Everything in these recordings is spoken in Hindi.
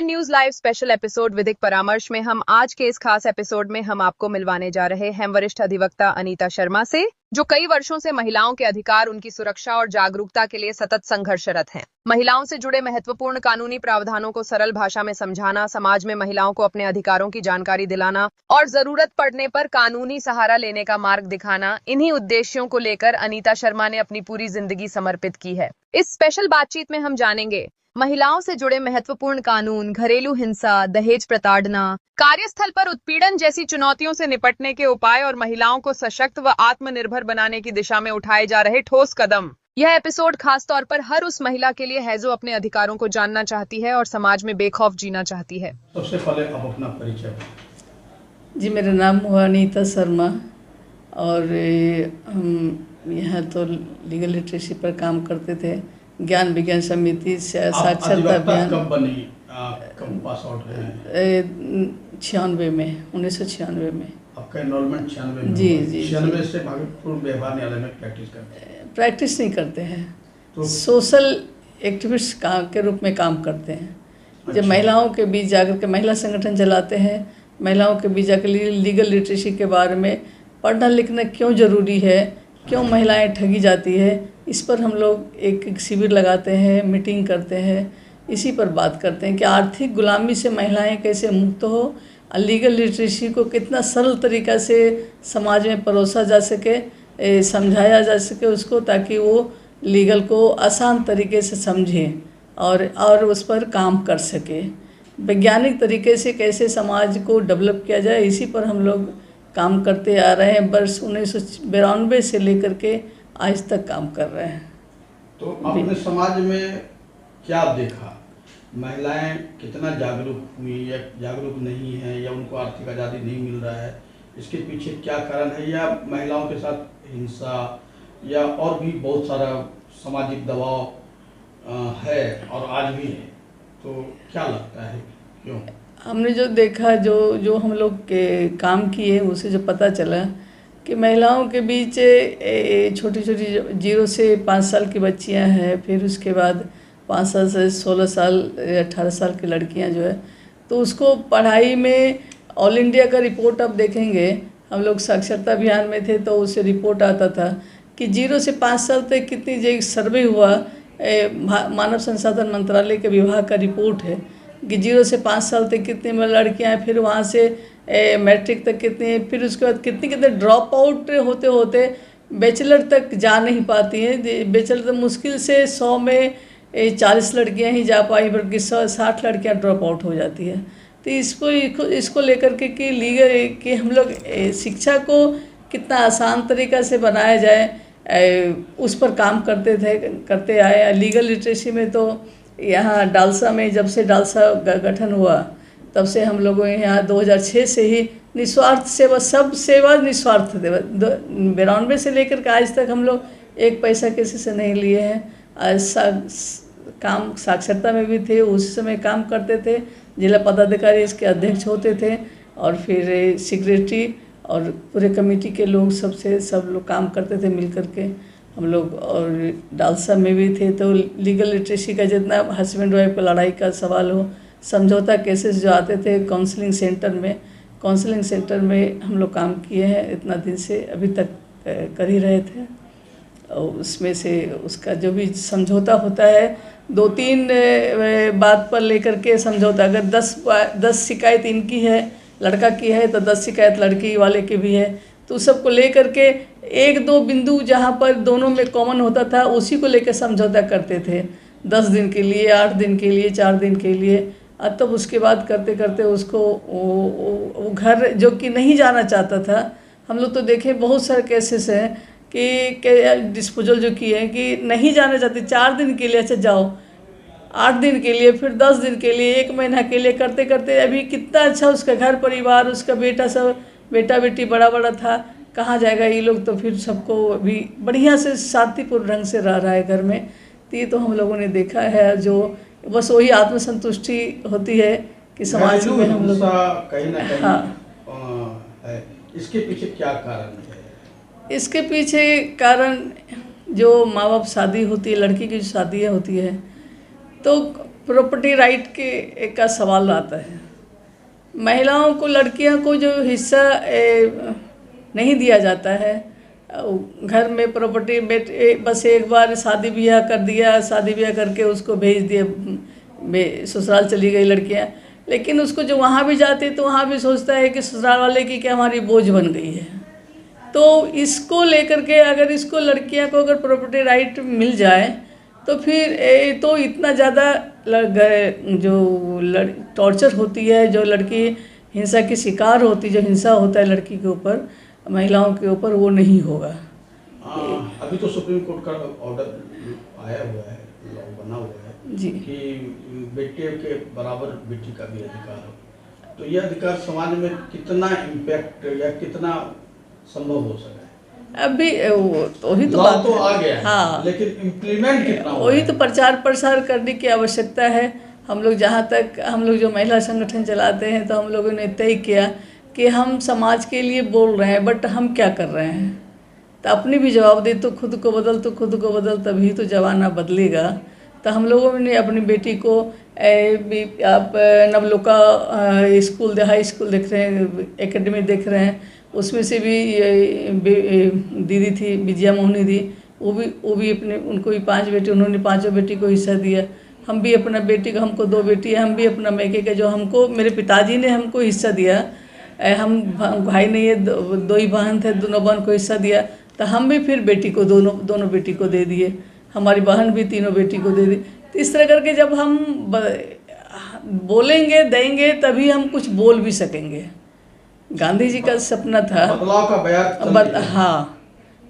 N news live special episode विधिक परामर्श में हम आज के इस खास एपिसोड में हम आपको मिलवाने जा रहे हैं वरिष्ठ अधिवक्ता अनीता शर्मा से, जो कई वर्षों से महिलाओं के अधिकार, उनकी सुरक्षा और जागरूकता के लिए सतत संघर्षरत हैं। महिलाओं से जुड़े महत्वपूर्ण कानूनी प्रावधानों को सरल भाषा में समझाना, समाज में महिलाओं को अपने अधिकारों की जानकारी दिलाना और जरूरत पड़ने पर कानूनी सहारा लेने का मार्ग दिखाना, इन्हीं उद्देश्यों को लेकर अनीता शर्मा ने अपनी पूरी जिंदगी समर्पित की है। इस स्पेशल बातचीत में हम जानेंगे महिलाओं से जुड़े महत्वपूर्ण कानून, घरेलू हिंसा, दहेज प्रताड़ना, कार्यस्थल पर उत्पीड़न जैसी चुनौतियों से निपटने के उपाय और महिलाओं को सशक्त व आत्मनिर्भर बनाने की दिशा में उठाए जा रहे ठोस कदम। यह एपिसोड खास तौर पर हर उस महिला के लिए है जो अपने अधिकारों को जानना चाहती है और समाज में बेखौफ जीना चाहती है। सबसे पहले आप अपना परिचय। जी, मेरा नाम हुआ अनीता शर्मा और हम यहाँ तो लीगल लिटरेसी पर काम करते थे। ज्ञान विज्ञान समिति साक्षरता अभियान कब बनी, कब पास आउट हुए? 96 में, 1996 में। आपका एनरोलमेंट 96 में? जी जी। 96 से भागलपुर व्यवहार न्यायालय में प्रैक्टिस करते हैं? प्रैक्टिस नहीं करते हैं, तो सोशल एक्टिविस्ट के रूप में काम करते हैं। अच्छा। जब महिलाओं के बीच जाकर के महिला संगठन चलाते हैं, महिलाओं के बीच जाकर लीगल लिटरेसी के बारे में पढ़ना लिखना क्यों ज़रूरी है, क्यों महिलाएं ठगी जाती है, इस पर हम लोग एक शिविर लगाते हैं, मीटिंग करते हैं, इसी पर बात करते हैं कि आर्थिक गुलामी से महिलाएं कैसे मुक्त हो और लीगल लिटरेसी को कितना सरल तरीक़ा से समाज में परोसा जा सके, समझाया जा सके उसको, ताकि वो लीगल को आसान तरीके से समझें और उस पर काम कर सके। वैज्ञानिक तरीके से कैसे समाज को डेवलप किया जाए, इसी पर हम लोग काम करते आ रहे हैं। वर्ष 1992 से लेकर के आज तक काम कर रहे हैं। तो आपने समाज में क्या देखा? महिलाएं कितना जागरूक हुई या जागरूक नहीं है, या उनको आर्थिक आज़ादी नहीं मिल रहा है, इसके पीछे क्या कारण है? या महिलाओं के साथ हिंसा या और भी बहुत सारा सामाजिक दबाव है और आज भी है, तो क्या लगता है क्यों? हमने जो देखा, जो हम लोग के काम किए, उसे जो पता चला कि महिलाओं के बीच छोटी छोटी 0 से 5 साल की बच्चियां हैं, फिर उसके बाद 5 साल से 16 साल 18 साल की लड़कियां जो है, तो उसको पढ़ाई में ऑल इंडिया का रिपोर्ट आप देखेंगे, हम लोग साक्षरता अभियान में थे तो उससे रिपोर्ट आता था कि 0 से 5 साल तक कितनी, जो एक सर्वे हुआ मानव संसाधन मंत्रालय के विभाग का रिपोर्ट है कि 0 से 5 साल तक कितनी लड़कियां हैं, फिर वहाँ से मैट्रिक तक कितनी, फिर उसके बाद कितने ड्रॉप आउट होते होते बैचलर तक जा नहीं पाती हैं। बैचलर तो मुश्किल से 100 में 40 लड़कियां ही जा पाई, बल्कि 60 लड़कियां ड्रॉप आउट हो जाती है। तो इसको लेकर के कि लीगल कि हम लोग शिक्षा को कितना आसान तरीक़ा से बनाया जाए, उस पर काम करते आए। लीगल लिटरेसी में तो यहाँ डालसा में, जब से डालसा गठन हुआ तब से हम लोगों यहाँ 2006 से ही निस्वार्थ सेवा, सब सेवा निस्वार्थ देवा, 92 से लेकर के आज तक हम लोग एक पैसा किसी से नहीं लिए हैं। काम साक्षरता में भी थे, उस समय काम करते थे, जिला पदाधिकारी इसके अध्यक्ष होते थे, और फिर सेक्रेटरी और पूरे कमेटी के लोग सब लोग काम करते थे मिल करके हम लोग। और डालसा में भी थे, तो लीगल लिटरेसी का जितना हस्बैंड वाइफ का लड़ाई का सवाल हो, समझौता केसेस जो आते थे काउंसलिंग सेंटर में हम लोग काम किए हैं इतना दिन से, अभी तक कर ही रहे थे। और उसमें से उसका जो भी समझौता होता है, 2-3 बात पर लेकर के समझौता, अगर 10 शिकायत इनकी है, लड़का की है, तो 10 शिकायत लड़की वाले की भी है, तो सबको लेकर के 1-2 बिंदु जहाँ पर दोनों में कॉमन होता था, उसी को लेकर समझौता करते थे। 10 दिन के लिए, 8 दिन के लिए, 4 दिन के लिए, तब उसके बाद करते करते उसको वो घर जो कि नहीं जाना चाहता था, हम लोग तो देखे बहुत सारे केसेस हैं कि डिस्पोजल जो किए हैं कि नहीं जाना चाहते, 4 दिन के लिए, अच्छा जाओ, 8 दिन के लिए, फिर 10 दिन के लिए, 1 महीना के लिए, करते करते अभी कितना अच्छा उसका घर परिवार, उसका बेटा, सब बेटा बेटी बड़ा था, कहाँ जाएगा ये लोग, तो फिर सबको अभी बढ़िया से शांतिपूर्ण ढंग से रह रहा है घर में। तो ये तो हम लोगों ने देखा है, जो बस वही आत्मसंतुष्टि होती है कि समाज में हम लोग कहीं ना कहीं, हाँ, है। इसके पीछे क्या कारण है? इसके पीछे कारण जो माँ बाप शादी होती है, लड़की की जो शादियाँ होती है, तो प्रॉपर्टी राइट का सवाल आता है। महिलाओं को, लड़कियों को जो हिस्सा नहीं दिया जाता है, घर में प्रॉपर्टी बस एक बार शादी ब्याह कर दिया, शादी ब्याह करके उसको भेज दिया, ससुराल चली गई लड़कियां, लेकिन उसको जो वहाँ भी जाती है तो वहाँ भी सोचता है कि ससुराल वाले की क्या हमारी बोझ बन गई है। तो इसको लेकर के अगर इसको लड़कियां को अगर प्रॉपर्टी राइट मिल जाए तो फिर तो इतना ज़्यादा जो टॉर्चर होती है, जो लड़की हिंसा की शिकार होती, जो हिंसा होता है लड़की के ऊपर, महिलाओं के ऊपर, वो नहीं होगा। अभी तो सुप्रीम कोर्ट का ऑर्डर आया हुआ है, लॉ बना हुआ है जी कि बेटे के बराबर बेटी का भी अधिकार हो। तो यह अधिकार समाज में कितना इम्पैक्ट या कितना संभव हो सका है? अभी वही तो लॉ बात तो है। आ गया है, हाँ, लेकिन इम्प्लीमेंट कितना हुआ वही है? तो प्रचार प्रसार करने की आवश्यकता है। हम लोग जहाँ तक, हम लोग जो महिला संगठन चलाते हैं, तो हम लोगों ने तय किया कि हम समाज के लिए बोल रहे हैं, बट हम क्या कर रहे हैं। तो अपनी भी जवाब दे, तो खुद को बदल, तो खुद को बदल, तभी तो जमाना बदलेगा। तो हम लोगों ने अपनी बेटी को आप नवलोका स्कूल, हाई स्कूल देख रहे हैं, एकेडमी देख रहे हैं, उसमें से भी दीदी थी विजया मोहिनी दी, वो भी अपने, उनको भी 5 बेटे, उन्होंने 5 बेटी को हिस्सा दिया। हम भी अपना बेटी को, हमको 2 बेटी है, हम भी अपना मैके का, जो हमको मेरे पिताजी ने हमको हिस्सा दिया, हम भाई नहीं है, 2 ही बहन थे, दोनों बहन को हिस्सा दिया, तो हम भी फिर बेटी को दोनों बेटी को दे दिए, हमारी बहन भी तीनों बेटी को दे दी। तो इस तरह करके जब हम बोलेंगे, देंगे, तभी हम कुछ बोल भी सकेंगे। गांधी जी का सपना था बदलाव का बयान हाँ,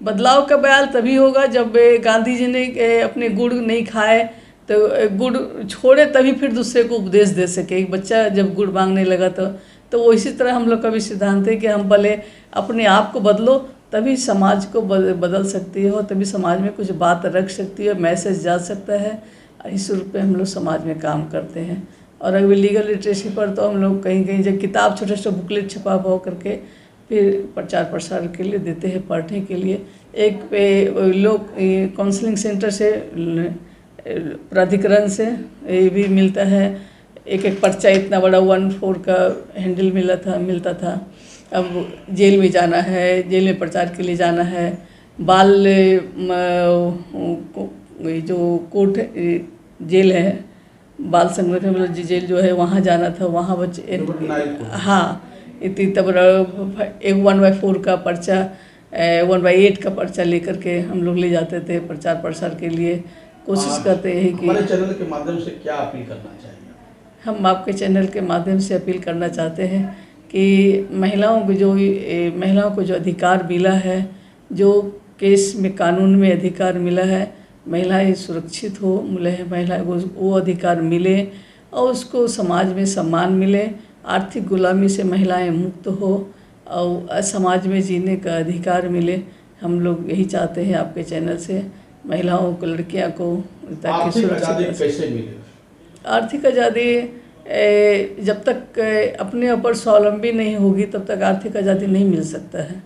बदलाव का बयान तभी होगा जब गांधी जी ने अपने गुड़ नहीं खाए तो गुड़ छोड़े, तभी फिर दूसरे को उपदेश दे सके। एक बच्चा जब गुड़ मांगने लगा तो वो इसी तरह हम लोग का भी सिद्धांत है कि हम पहले अपने आप को बदलो, तभी समाज को बदल सकती हो, तभी समाज में कुछ बात रख सकती है, मैसेज जा सकता है। इस रूप में हम लोग समाज में काम करते हैं। और अभी लीगल लिटरेसी पर तो हम लोग कहीं कहीं जब किताब, छोटे छोटे बुकलेट छपा करके फिर प्रचार प्रसार के लिए देते हैं, पढ़ने के लिए। एक पे लोग काउंसलिंग सेंटर से, प्राधिकरण से ये भी मिलता है, एक पर्चा इतना बड़ा 1/4 का हैंडल मिलता था। अब जेल में जाना है, जेल में प्रचार के लिए जाना है, बाल जो कोर्ट जेल है, बाल संरक्षण वाला जेल जो है, वहाँ जाना था, वहाँ बच्चे, हाँ, इतनी तब एक 1/4 का पर्चा, 1/8 का पर्चा लेकर के हम लोग ले जाते थे प्रचार प्रसार के लिए। कोशिश करते हैं कि हमारे चैनल के माध्यम से क्या अपील करना चाहिए? हम आपके चैनल के माध्यम से अपील करना चाहते हैं कि महिलाओं को जो अधिकार मिला है, जो केस में कानून में अधिकार मिला है, महिलाएं सुरक्षित हो मिले हैं, महिलाएं को वो अधिकार मिले और उसको समाज में सम्मान मिले, आर्थिक गुलामी से महिलाएं मुक्त हो और समाज में जीने का अधिकार मिले। हम लोग यही चाहते हैं आपके चैनल से, महिलाओं को, लड़कियां को, ताकि सुरक्षित। कैसे मिले? आर्थिक आज़ादी जब तक अपने ऊपर स्वावलंबी नहीं होगी तब तक आर्थिक आज़ादी नहीं मिल सकता है।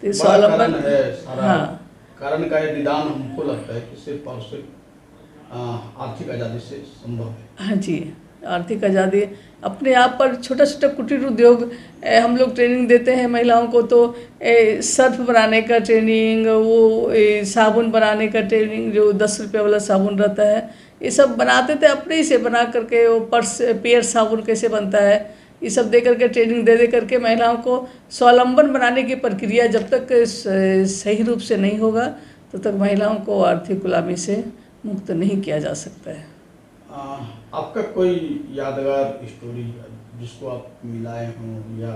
तो स्वावलंबन है सारा। हाँ, कारण का ये निदान हमको लगता है कि सिर्फ और सिर्फ आर्थिक आज़ादी से संभव है। हाँ जी, आर्थिक आज़ादी अपने आप पर। छोटा छोटा कुटीर उद्योग हम लोग ट्रेनिंग देते हैं महिलाओं को, तो सर्फ बनाने का ट्रेनिंग, वो साबुन बनाने का ट्रेनिंग, जो 10 रुपये वाला साबुन रहता है, ये सब बनाते थे अपने ही से बना करके। वो पेयर साबुन कैसे बनता है, ये सब दे करके, ट्रेनिंग दे करके महिलाओं को स्वावलंबन बनाने की प्रक्रिया जब तक सही रूप से नहीं होगा तब तक महिलाओं को आर्थिक गुलामी से मुक्त नहीं किया जा सकता है। आपका कोई यादगार स्टोरी जिसको आप मिलाए हों या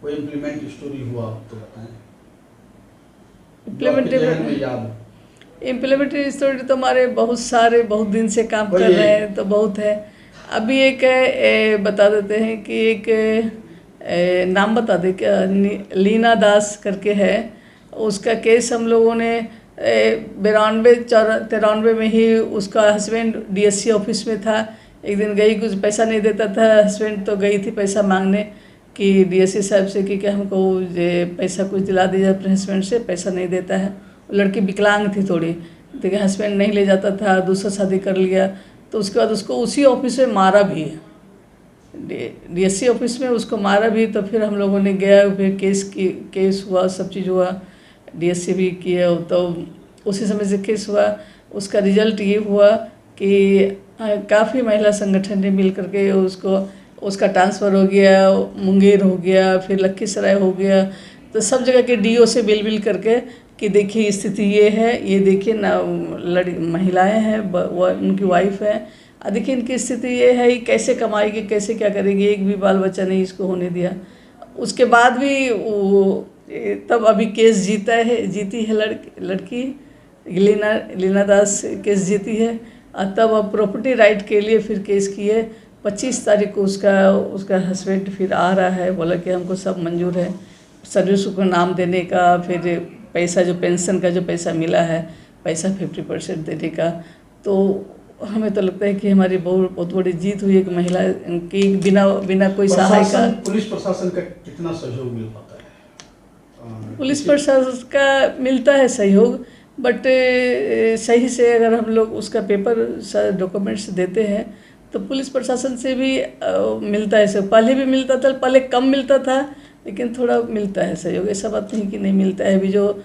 कोई इम्प्लीमेंट स्टोरी हुआ तो बताएं। इम्प्लीमेंटेड स्टोरी तो हमारे बहुत दिन से काम कर रहे हैं, तो बहुत है। अभी एक बता देते हैं कि एक नाम बता दे क्या, लीना दास करके है, उसका केस हम लोगों ने 92-93 में ही, उसका हस्बैंड डीएससी ऑफिस में था। एक दिन गई, कुछ पैसा नहीं देता था हस्बैंड, तो गई थी पैसा मांगने कि डीएससी साहब से कि हमको पैसा कुछ दिला दीजिए अपने हस्बैंड से, पैसा नहीं देता है। लड़की विकलांग थी थोड़ी, तो हस्बैंड नहीं ले जाता था, दूसरा शादी कर लिया। तो उसके बाद उसको उसी ऑफिस में मारा भी है, डीएससी ऑफिस में उसको मारा भी। तो फिर हम लोगों ने गया, फिर केस हुआ, सब चीज़ हुआ, डीएससी भी किया। तो उसी समय से केस हुआ। उसका रिजल्ट ये हुआ कि काफ़ी महिला संगठन ने मिल करके उसका ट्रांसफ़र हो गया, मुंगेर हो गया, फिर लखीसराय हो गया। तो सब जगह के डीओ से बिल करके कि देखिए स्थिति ये है, ये देखिए ना, महिलाएं हैं, उनकी वाइफ है, देखिए इनकी स्थिति ये है, कैसे कमाएगी, कैसे क्या करेगी, एक भी बाल बच्चा नहीं इसको होने दिया। उसके बाद भी वो तब अभी केस जीती है लड़की लीना दास केस जीती है। और तब अब प्रॉपर्टी राइट के लिए फिर केस किए। 25 तारीख को उसका हस्बैंड फिर आ रहा है, बोला कि हमको सब मंजूर है, सर्विस को नाम देने का, फिर पैसा जो पेंशन का जो पैसा मिला है, पैसा 50% देने का। तो हमें तो लगता है कि हमारी बहुत बड़ी जीत हुई है कि महिला की बिना कोई सहाय का। पुलिस प्रशासन का कितना सहयोग मिल पाता है? पुलिस प्रशासन का मिलता है सहयोग, बट सही से अगर हम लोग उसका पेपर डॉक्यूमेंट्स देते हैं तो पुलिस प्रशासन से भी मिलता है सहयोग। पहले भी मिलता था, पहले कम मिलता था, लेकिन थोड़ा मिलता है सहयोग। ऐसा बात नहीं कि नहीं मिलता है। अभी जो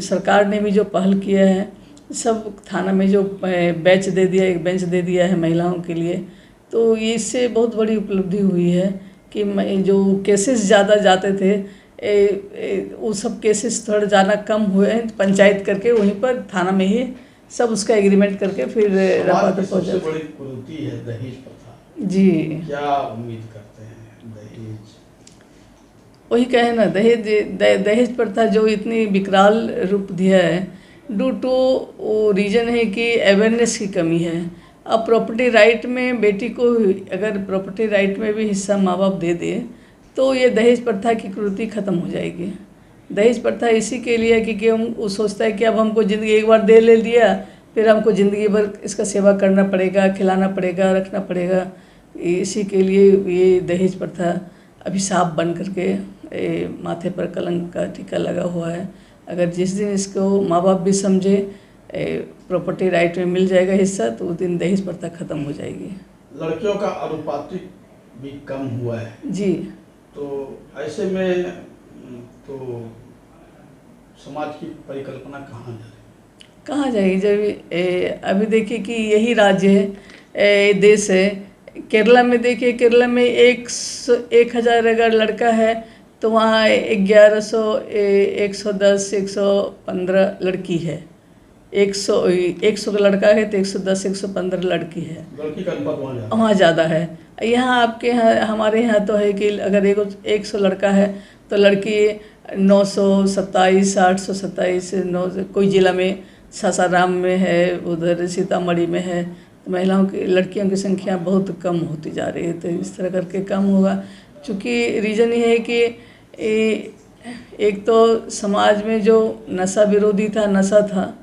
सरकार ने भी जो पहल किया है, सब थाना में जो बेंच दे दिया, एक बेंच दे दिया है महिलाओं के लिए, तो इससे बहुत बड़ी उपलब्धि हुई है कि जो केसेस ज़्यादा जाते थे, वो सब केसेस थोड़ा जाना कम हुए हैं। पंचायत करके वहीं पर थाना में ही सब उसका एग्रीमेंट करके फिर रफा दफा हो जाता है। सबसे बड़ी कुरीति है दहेज प्रथा। जी, क्या उम्मीद करते हैं दहेज? वही कहे ना, दहेज प्रथा जो इतनी विकराल रूप दिया है, ड्यू टू वो रीज़न है कि अवेयरनेस की कमी है। अब प्रॉपर्टी राइट में बेटी को अगर प्रॉपर्टी राइट में भी हिस्सा माँ बाप दे दे तो ये दहेज प्रथा की कुरीति ख़त्म हो जाएगी। दहेज प्रथा इसी के लिए कि वो सोचता है कि अब हमको ज़िंदगी एक बार दे ले लिया, फिर हमको ज़िंदगी भर इसका सेवा करना पड़ेगा, खिलाना पड़ेगा, रखना पड़ेगा। इसी के लिए ये दहेज प्रथा अभिशाप बन करके माथे पर कलंक का टीका लगा हुआ है। अगर जिस दिन इसको माँ बाप भी समझे प्रॉपर्टी राइट में मिल जाएगा हिस्सा, तो उस दिन दहेज प्रथा ख़त्म हो जाएगी। लड़कियों का अनुपातिक भी कम हुआ है जी, तो ऐसे में तो समाज की परिकल्पना कहाँ जाएगी? जब अभी देखिए कि यही राज्य है, देश है। केरला में देखिए, केरला में 1000 अगर लड़का है तो वहाँ 1100 110 115 लड़की है। 100 का लड़का है तो 110 115 लड़की है। लड़की का अनुपात वहाँ ज़्यादा है। यहाँ आपके यहाँ, हमारे यहाँ तो है कि अगर 100 लड़का है तो लड़की 927 827 900। कोई ज़िला में सासाराम में है, उधर सीतामढ़ी में है। तो महिलाओं की, लड़कियों की संख्या बहुत कम होती जा रही है। तो इस तरह करके कम होगा, चूँकि रीज़न ये है कि एक तो समाज में जो नशा विरोधी था, नशा था,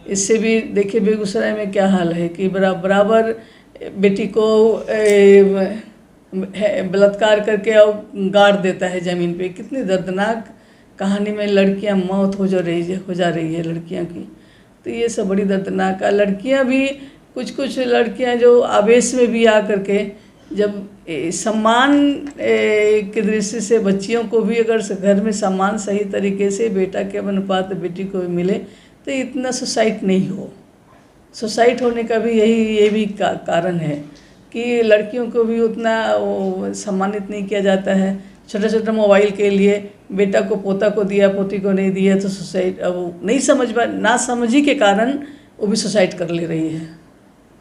इससे भी देखिए बेगूसराय में क्या हाल है कि बराबर बेटी को बलात्कार करके और गाड़ देता है ज़मीन पे। कितनी दर्दनाक कहानी में लड़कियां मौत हो जा रही है लड़कियां की। तो ये सब बड़ी दर्दनाक है। लड़कियां भी कुछ लड़कियां जो आवेश में भी आ करके, जब सम्मान की दृष्टि से बच्चियों को भी अगर घर में सम्मान सही तरीके से बेटा के अनुपात बेटी को मिले तो इतना सुसाइड नहीं हो। सुसाइड होने का भी ये भी कारण है कि लड़कियों को भी उतना सम्मानित नहीं किया जाता है। छोटा मोबाइल के लिए बेटा को पोता को दिया, पोती को नहीं दिया तो सुसाइड, अब नहीं ना समझी के कारण वो भी सुसाइड कर ले रही है,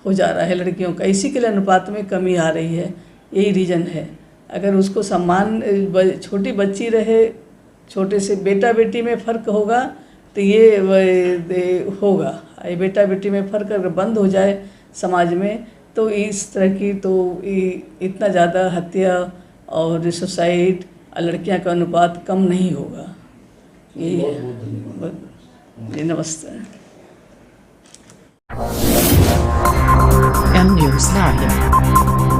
हो जा रहा है लड़कियों का। इसी के लिए अनुपात में कमी आ रही है, यही रीज़न है। अगर उसको सम्मान, छोटी बच्ची रहे, छोटे से बेटा बेटी में फ़र्क होगा तो ये होगा। ये बेटा बेटी में फ़र्क अगर बंद हो जाए समाज में तो इस तरह की तो इतना ज़्यादा हत्या और सुसाइड और लड़कियां का अनुपात कम नहीं होगा। यही है। जी, नमस्ते। M News Live।